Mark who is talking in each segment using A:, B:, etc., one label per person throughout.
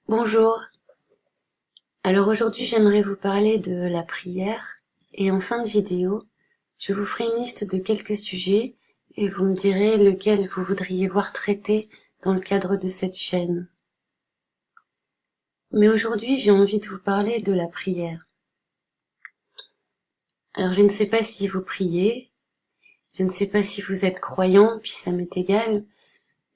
A: Bonjour. Alors aujourd'hui, j'aimerais vous parler de la prière et en fin de vidéo, je vous ferai une liste de quelques sujets et vous me direz lequel vous voudriez voir traité dans le cadre de cette chaîne. Mais aujourd'hui, j'ai envie de vous parler de la prière. Alors je ne sais pas si vous priez, je ne sais pas si vous êtes croyant, puis ça m'est égal.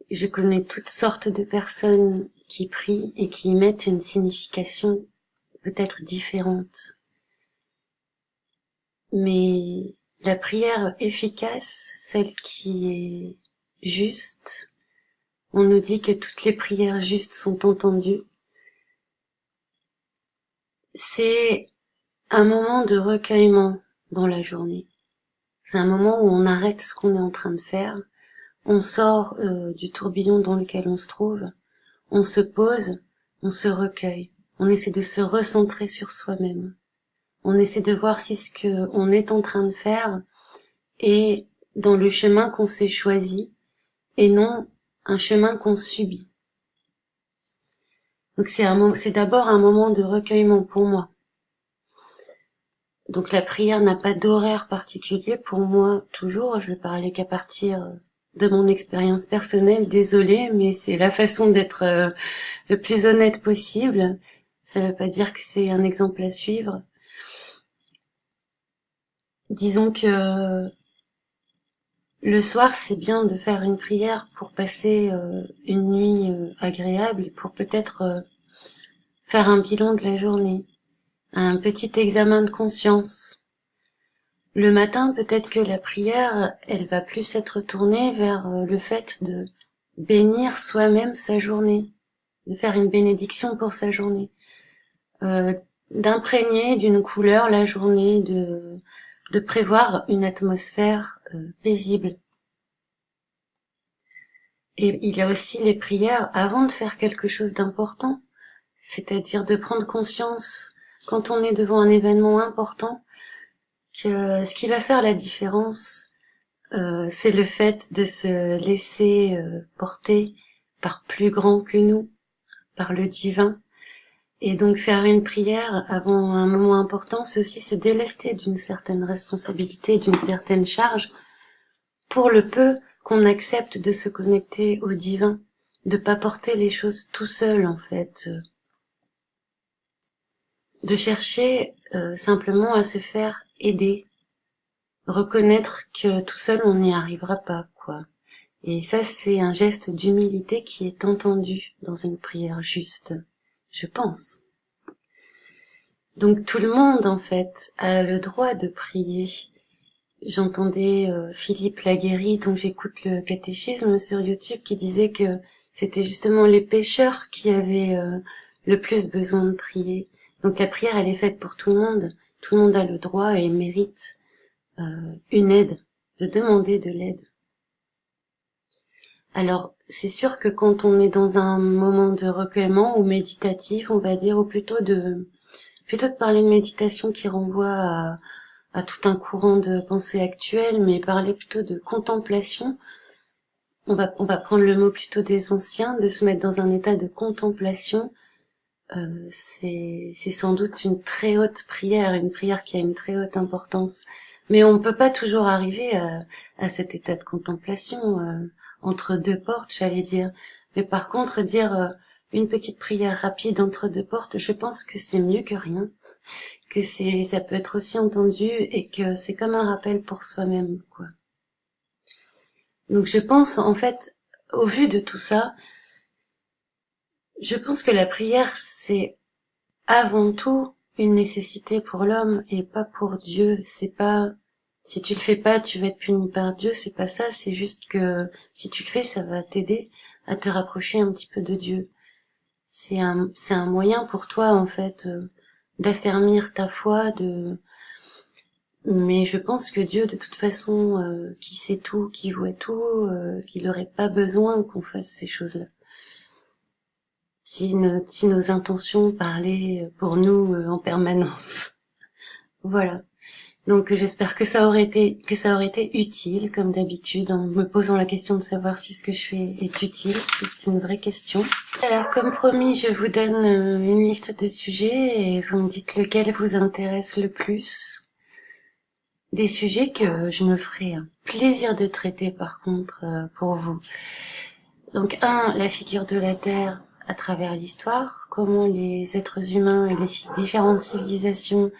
A: Je connais toutes sortes de personnes qui prient et qui y mettent une signification peut-être différente. Mais la prière efficace, celle qui est juste, on nous dit que toutes les prières justes sont entendues. C'est un moment de recueillement dans la journée. C'est un moment où on arrête ce qu'on est en train de faire, on sort du tourbillon dans lequel on se trouve, on se pose, on se recueille, on essaie de se recentrer sur soi-même. On essaie de voir si ce que on est en train de faire est dans le chemin qu'on s'est choisi et non un chemin qu'on subit. Donc c'est d'abord un moment de recueillement pour moi. Donc la prière n'a pas d'horaire particulier pour moi toujours, je vais parler qu'à partir de mon expérience personnelle, désolée, mais c'est la façon d'être le plus honnête possible. Ça ne veut pas dire que c'est un exemple à suivre. Disons que le soir, c'est bien de faire une prière pour passer une nuit agréable et pour peut-être faire un bilan de la journée, un petit examen de conscience. Le matin, peut-être que la prière, elle va plus être tournée vers le fait de bénir soi-même sa journée, de faire une bénédiction pour sa journée, d'imprégner d'une couleur la journée, de prévoir une atmosphère paisible. Et il y a aussi les prières avant de faire quelque chose d'important, c'est-à-dire de prendre conscience, quand on est devant un événement important, que ce qui va faire la différence, c'est le fait de se laisser porter par plus grand que nous, par le divin. Et donc faire une prière avant un moment important, c'est aussi se délester d'une certaine responsabilité, d'une certaine charge, pour le peu qu'on accepte de se connecter au divin, de pas porter les choses tout seul en fait, de chercher simplement à se faire aider, reconnaître que tout seul on n'y arrivera pas, quoi. Et ça, c'est un geste d'humilité qui est entendu dans une prière juste, je pense. Donc tout le monde, en fait, a le droit de prier. J'entendais Philippe Laguérie, dont j'écoute le catéchisme sur YouTube, qui disait que c'était justement les pécheurs qui avaient le plus besoin de prier. Donc la prière, elle est faite pour tout le monde. Tout le monde a le droit et mérite une aide, de demander de l'aide. Alors, c'est sûr que quand on est dans un moment de recueillement ou méditatif, on va dire, ou plutôt de parler de méditation qui renvoie à tout un courant de pensée actuel, mais parler plutôt de contemplation, on va prendre le mot plutôt des anciens, de se mettre dans un état de contemplation, c'est sans doute une très haute prière, une prière qui a une très haute importance. Mais on ne peut pas toujours arriver à cet état de contemplation entre deux portes, j'allais dire. Mais par contre, dire une petite prière rapide entre deux portes, je pense que c'est mieux que rien, que ça peut être aussi entendu et que c'est comme un rappel pour soi-même, quoi. Donc je pense, en fait, au vu de tout ça, je pense que la prière, c'est avant tout une nécessité pour l'homme et pas pour Dieu. C'est pas, si tu le fais pas, tu vas être puni par Dieu, c'est pas ça, c'est juste que si tu le fais, ça va t'aider à te rapprocher un petit peu de Dieu. C'est un moyen pour toi, en fait, d'affermir ta foi, mais je pense que Dieu, de toute façon, qui sait tout, qui voit tout, il aurait pas besoin qu'on fasse ces choses-là. Si nos intentions parlaient pour nous en permanence. Voilà. Donc j'espère que ça aurait été utile, comme d'habitude, en me posant la question de savoir si ce que je fais est utile. C'est une vraie question. Alors comme promis, je vous donne une liste de sujets et vous me dites lequel vous intéresse le plus. Des sujets que je me ferai un plaisir de traiter par contre pour vous. Donc la figure de la Terre à travers l'histoire, comment les êtres humains et les différentes civilisations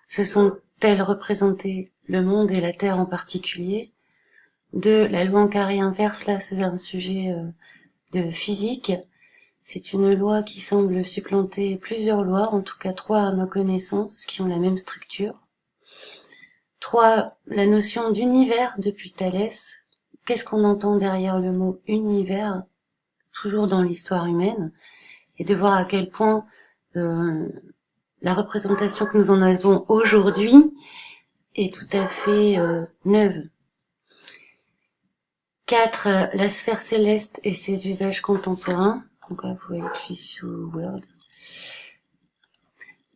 A: se sont-elles représentées le monde et la Terre en particulier. 2, la loi en carré inverse, là c'est un sujet de physique. C'est une loi qui semble supplanter plusieurs lois, en tout cas 3 à ma connaissance, qui ont la même structure. 3, la notion d'univers depuis Thalès. Qu'est-ce qu'on entend derrière le mot univers, toujours dans l'histoire humaine, et de voir à quel point la représentation que nous en avons aujourd'hui est tout à fait neuve. 4, la sphère céleste et ses usages contemporains. Donc là, vous voyez que je suis sous Word.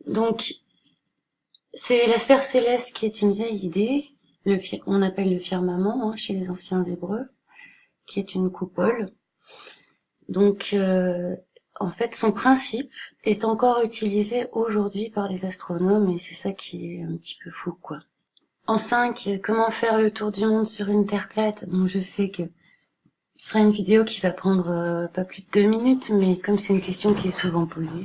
A: Donc, c'est la sphère céleste qui est une vieille idée, on appelle le firmament chez les anciens Hébreux, qui est une coupole. Donc, en fait, son principe est encore utilisé aujourd'hui par les astronomes et c'est ça qui est un petit peu fou, quoi. En 5, comment faire le tour du monde sur une Terre plate? Bon, je sais que ce sera une vidéo qui va prendre pas plus de 2 minutes, mais comme c'est une question qui est souvent posée.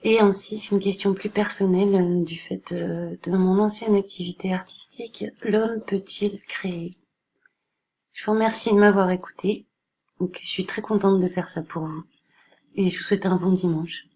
A: Et aussi, c'est une question plus personnelle du fait de mon ancienne activité artistique. L'homme peut-il créer? Je vous remercie de m'avoir écouté. Donc, je suis très contente de faire ça pour vous. Et je vous souhaite un bon dimanche.